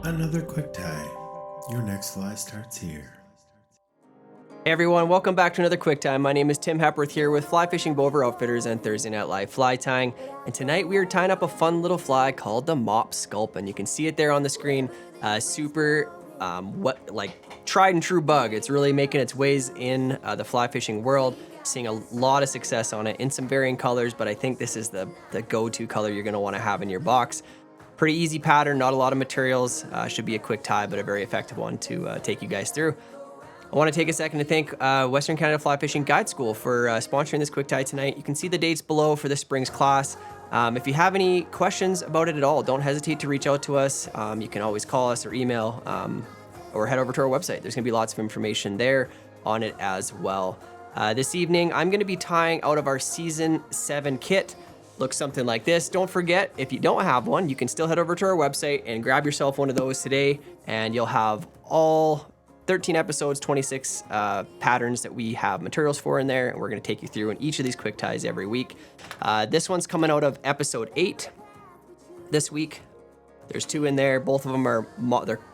Another quick tie. Your next fly starts here. Hey everyone, welcome back to another Quick Time. My name is Tim Hepworth here with Fly Fishing Bover Outfitters and Thursday Night Live Fly Tying. And tonight we are tying up a fun little fly called the Mop Sculpin. You can see it there on the screen. Super tried and true bug. It's really making its ways in the fly fishing world. Seeing a lot of success on it in some varying colors, but I think this is the go-to color you're gonna wanna have in your box. Pretty easy pattern, not a lot of materials. Should be a quick tie, but a very effective one to take you guys through. I want to take a second to thank Western Canada Fly Fishing Guide School for sponsoring this quick tie tonight. You can see the dates below for this spring's class. If you have any questions about it at all, don't hesitate to reach out to us. You can always call us or email or head over to our website. There's going to be lots of information there on it as well. This evening, I'm going to be tying out of our Season 7 kit. Looks something like this. Don't forget, if you don't have one, you can still head over to our website and grab yourself one of those today, and you'll have all 13 episodes, 26 patterns that we have materials for in there, and we're going to take you through in each of these quick ties every week. This one's coming out of episode 8 this week. There's 2 in there. Both of them are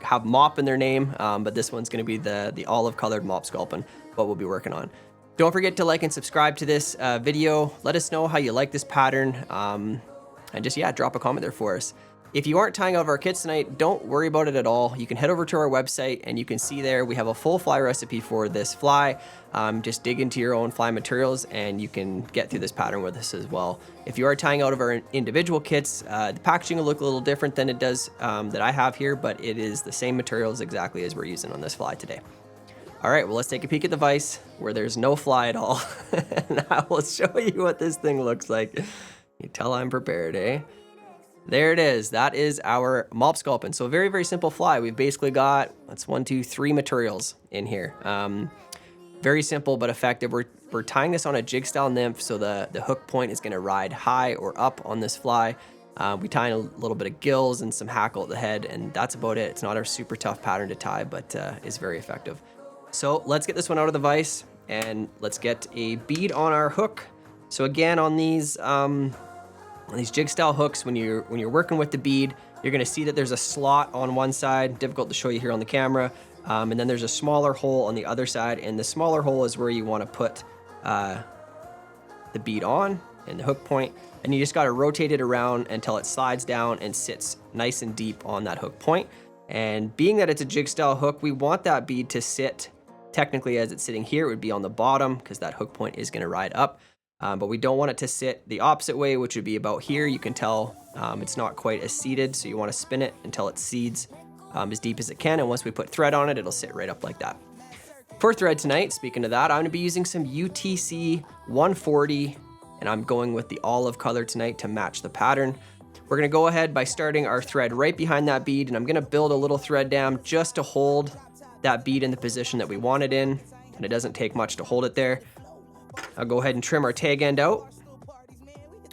have mop in their name, but this one's going to be the olive colored Mop Sculpin, what we'll be working on. Don't forget to like and subscribe to this video. Let us know how you like this pattern, and just drop a comment there for us. If you aren't tying out of our kits tonight, don't worry about it at all. You can head over to our website and you can see there we have a full fly recipe for this fly. Just dig into your own fly materials and you can get through this pattern with us as well. If you are tying out of our individual kits, the packaging will look a little different than it does that I have here, but it is the same materials exactly as we're using on this fly today. All right, well, let's take a peek at the vise where there's no fly at all. And I will show you what this thing looks like. You tell I'm prepared, eh? There it is. That is our Mop Sculpin. So a very, very simple fly. We've basically got, that's 3 materials in here. Very simple but effective. We're tying this on a jig style nymph, so the hook point is gonna ride high or up on this fly. We tie in a little bit of gills and some hackle at the head, and that's about it. It's not a super tough pattern to tie, but is very effective. So let's get this one out of the vise and let's get a bead on our hook. So again, on these jig style hooks, when you're working with the bead, you're gonna see that there's a slot on one side, difficult to show you here on the camera, and then there's a smaller hole on the other side, and the smaller hole is where you wanna put the bead on and the hook point, and you just gotta rotate it around until it slides down and sits nice and deep on that hook point. And being that it's a jig style hook, we want that bead to sit, technically as it's sitting here, it would be on the bottom because that hook point is gonna ride up. But we don't want it to sit the opposite way, which would be about here. You can tell it's not quite as seated, so you want to spin it until it seeds as deep as it can, and once we put thread on it, it'll sit right up like that. For thread tonight, speaking of that, I'm going to be using some UTC 140, and I'm going with the olive color tonight to match the pattern. We're going to go ahead by starting our thread right behind that bead, and I'm going to build a little thread dam just to hold that bead in the position that we want it in, and it doesn't take much to hold it there. I'll go ahead and trim our tag end out,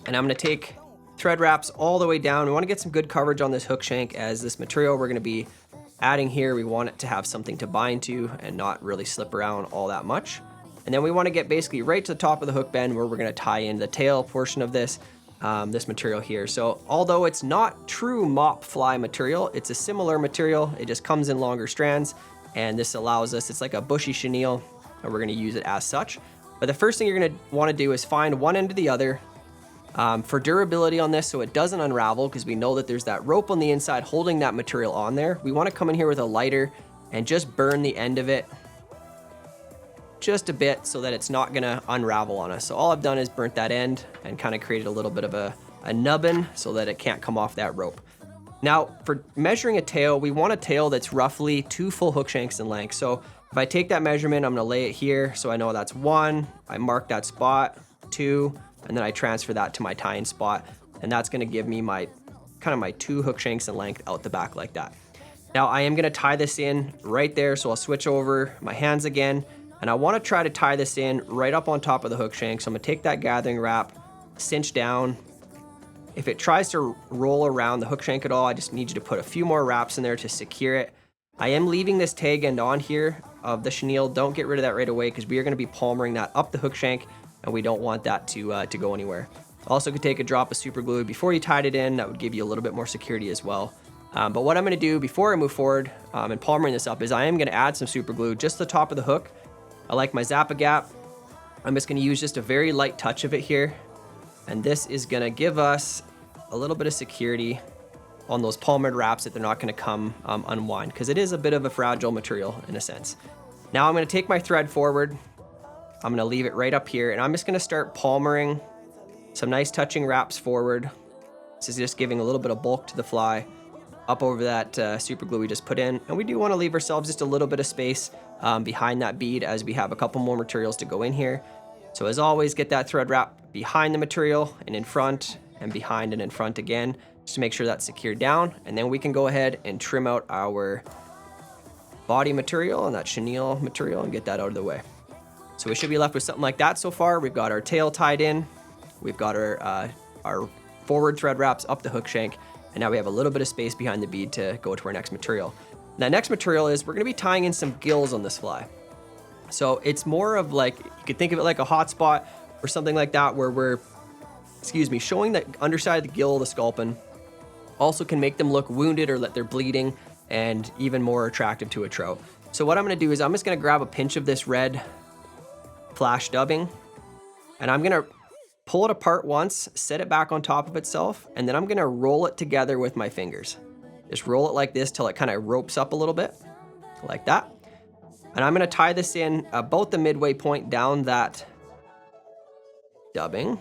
and I'm going to take thread wraps all the way down. We want to get some good coverage on this hook shank, as this material we're going to be adding here, we want it to have something to bind to and not really slip around all that much. And then we want to get basically right to the top of the hook bend where we're going to tie in the tail portion of this material here. So although it's not true mop fly material, it's a similar material. It just comes in longer strands, and this allows us, it's like a bushy chenille, and we're going to use it as such. But the first thing you're going to want to do is find one end to the other for durability on this, so it doesn't unravel, because we know that there's that rope on the inside holding that material on there. We want to come in here with a lighter and just burn the end of it just a bit so that it's not going to unravel on us. So all I've done is burnt that end and kind of created a little bit of a nubbin so that it can't come off that rope. Now, for measuring a tail, we want a tail that's roughly 2 full hook shanks in length. So if I take that measurement, I'm going to lay it here so I know that's 1. I mark that spot, 2, and then I transfer that to my tie-in spot, and that's going to give me my 2 hook shanks in length out the back like that. Now I am going to tie this in right there, so I'll switch over my hands again, and I want to try to tie this in right up on top of the hook shank. So I'm going to take that gathering wrap, cinch down. If it tries to roll around the hook shank at all, I just need you to put a few more wraps in there to secure it. I am leaving this tag end on here of the chenille. Don't get rid of that right away, because we are going to be palmering that up the hook shank, and we don't want that to go anywhere. Also could take a drop of super glue before you tied it in. That would give you a little bit more security as well. But what I'm gonna do before I move forward and palmering this up is I am gonna add some super glue just the top of the hook. I like my Zap-A-Gap. I'm just gonna use just a very light touch of it here. And this is gonna give us a little bit of security on those palmered wraps that they're not gonna come unwind, because it is a bit of a fragile material in a sense. Now I'm gonna take my thread forward. I'm gonna leave it right up here, and I'm just gonna start palmering some nice touching wraps forward. This is just giving a little bit of bulk to the fly up over that super glue we just put in. And we do wanna leave ourselves just a little bit of space behind that bead as we have a couple more materials to go in here. So as always, get that thread wrap behind the material and in front and behind and in front again, just to make sure that's secured down. And then we can go ahead and trim out our body material and that chenille material and get that out of the way. So we should be left with something like that so far. We've got our tail tied in. We've got our forward thread wraps up the hook shank. And now we have a little bit of space behind the bead to go to our next material. That next material is we're gonna be tying in some gills on this fly. So it's more of like, you could think of it like a hot spot or something like that, where we're, showing the underside of the gill of the sculpin. Also can make them look wounded or that they're bleeding, and even more attractive to a trout. So what I'm gonna do is I'm just gonna grab a pinch of this red flash dubbing, and I'm gonna pull it apart once, set it back on top of itself, and then I'm gonna roll it together with my fingers. Just roll it like this till it kind of ropes up a little bit, like that. And I'm gonna tie this in about the midway point down that dubbing.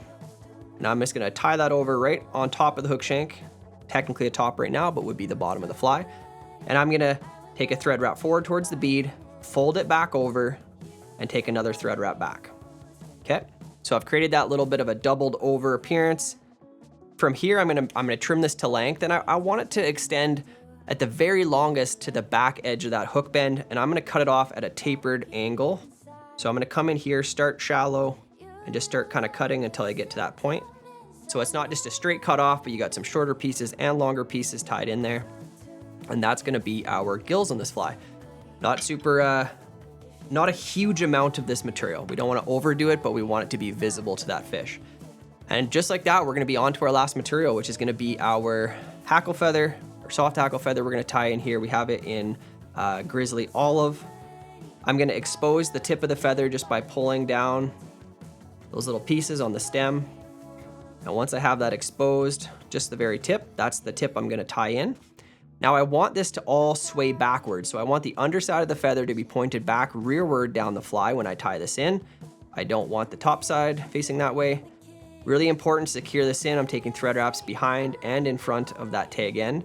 And I'm just gonna tie that over right on top of the hook shank. Technically a top right now, but would be the bottom of the fly. And I'm gonna take a thread wrap forward towards the bead, fold it back over, and take another thread wrap back. Okay, so I've created that little bit of a doubled over appearance. From here, I'm gonna trim this to length, and I want it to extend at the very longest to the back edge of that hook bend, and I'm gonna cut it off at a tapered angle. So I'm gonna come in here, start shallow, and just start kind of cutting until I get to that point. So it's not just a straight cut off, but you got some shorter pieces and longer pieces tied in there. And that's gonna be our gills on this fly. Not a huge amount of this material. We don't wanna overdo it, but we want it to be visible to that fish. And just like that, we're gonna be on to our last material, which is gonna be our hackle feather, or soft hackle feather. We're gonna tie in here. We have it in grizzly olive. I'm gonna expose the tip of the feather just by pulling down those little pieces on the stem. And once I have that exposed, just the very tip, that's the tip I'm gonna tie in. Now I want this to all sway backwards. So I want the underside of the feather to be pointed back rearward down the fly when I tie this in. I don't want the top side facing that way. Really important to secure this in. I'm taking thread wraps behind and in front of that tag end.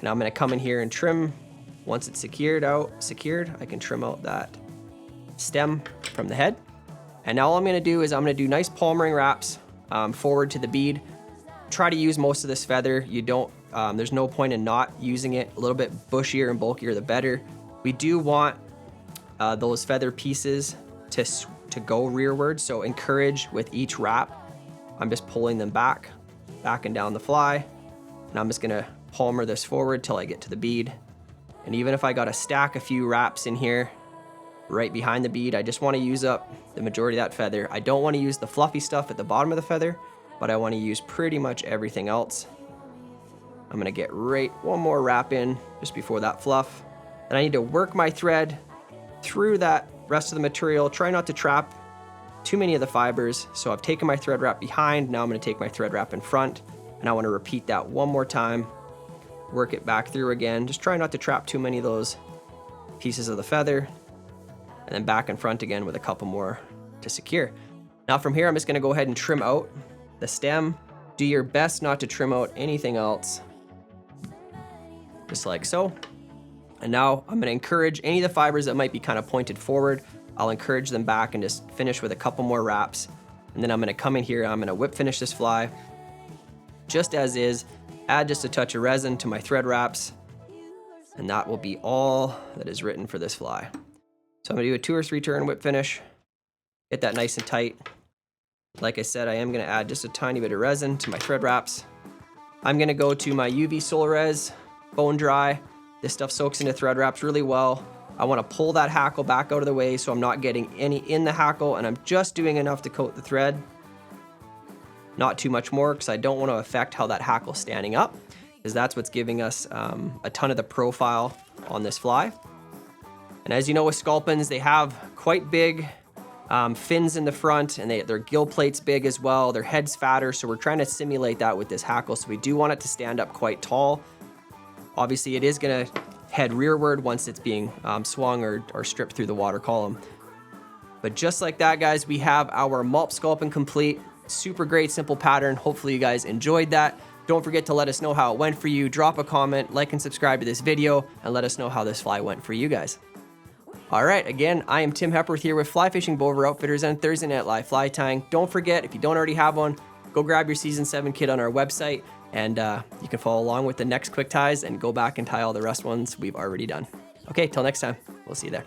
And I'm gonna come in here and trim. Once it's secured, I can trim out that stem from the head. And now all I'm gonna do is I'm gonna do nice palmering wraps forward to the bead. Try to use most of this feather. There's no point in not using it. A little bit bushier and bulkier, the better. We do want those feather pieces to go rearward, so encourage with each wrap. I'm just pulling them back and down the fly, and I'm just gonna palmer this forward till I get to the bead. And even if I gotta stack a few wraps in here right behind the bead, I just wanna use up the majority of that feather. I don't wanna use the fluffy stuff at the bottom of the feather, but I wanna use pretty much everything else. I'm gonna get one more wrap in just before that fluff. And I need to work my thread through that rest of the material. Try not to trap too many of the fibers. So I've taken my thread wrap behind. Now I'm gonna take my thread wrap in front, and I wanna repeat that one more time. Work it back through again. Just try not to trap too many of those pieces of the feather. And then back in front again with a couple more to secure. Now from here, I'm just gonna go ahead and trim out the stem. Do your best not to trim out anything else. Just like so. And now I'm gonna encourage any of the fibers that might be kind of pointed forward. I'll encourage them back and just finish with a couple more wraps. And then I'm gonna come in here, I'm gonna whip finish this fly just as is, add just a touch of resin to my thread wraps, and that will be all that is written for this fly. So I'm gonna do a 2 or 3 turn whip finish, get that nice and tight. Like I said, I am gonna add just a tiny bit of resin to my thread wraps. I'm gonna go to my UV Solres bone dry. This stuff soaks into thread wraps really well. I wanna pull that hackle back out of the way so I'm not getting any in the hackle, and I'm just doing enough to coat the thread. Not too much more, because I don't wanna affect how that hackle's standing up. because that's what's giving us a ton of the profile on this fly. And as you know with sculpins, they have quite big fins in the front, and their gill plate's big as well. Their head's fatter, so we're trying to simulate that with this hackle. So we do want it to stand up quite tall. Obviously, it is gonna head rearward once it's being swung or stripped through the water column. But just like that, guys, we have our Mop Sculpin complete. Super great, simple pattern. Hopefully you guys enjoyed that. Don't forget to let us know how it went for you. Drop a comment, like and subscribe to this video, and let us know how this fly went for you guys. All right, again, I am Tim Hepworth here with Fly Fishing Bover Outfitters and Thursday Night Live Fly Tying. Don't forget, if you don't already have one, go grab your Season 7 kit on our website, and you can follow along with the next quick ties and go back and tie all the rest ones we've already done. Okay, till next time, we'll see you there.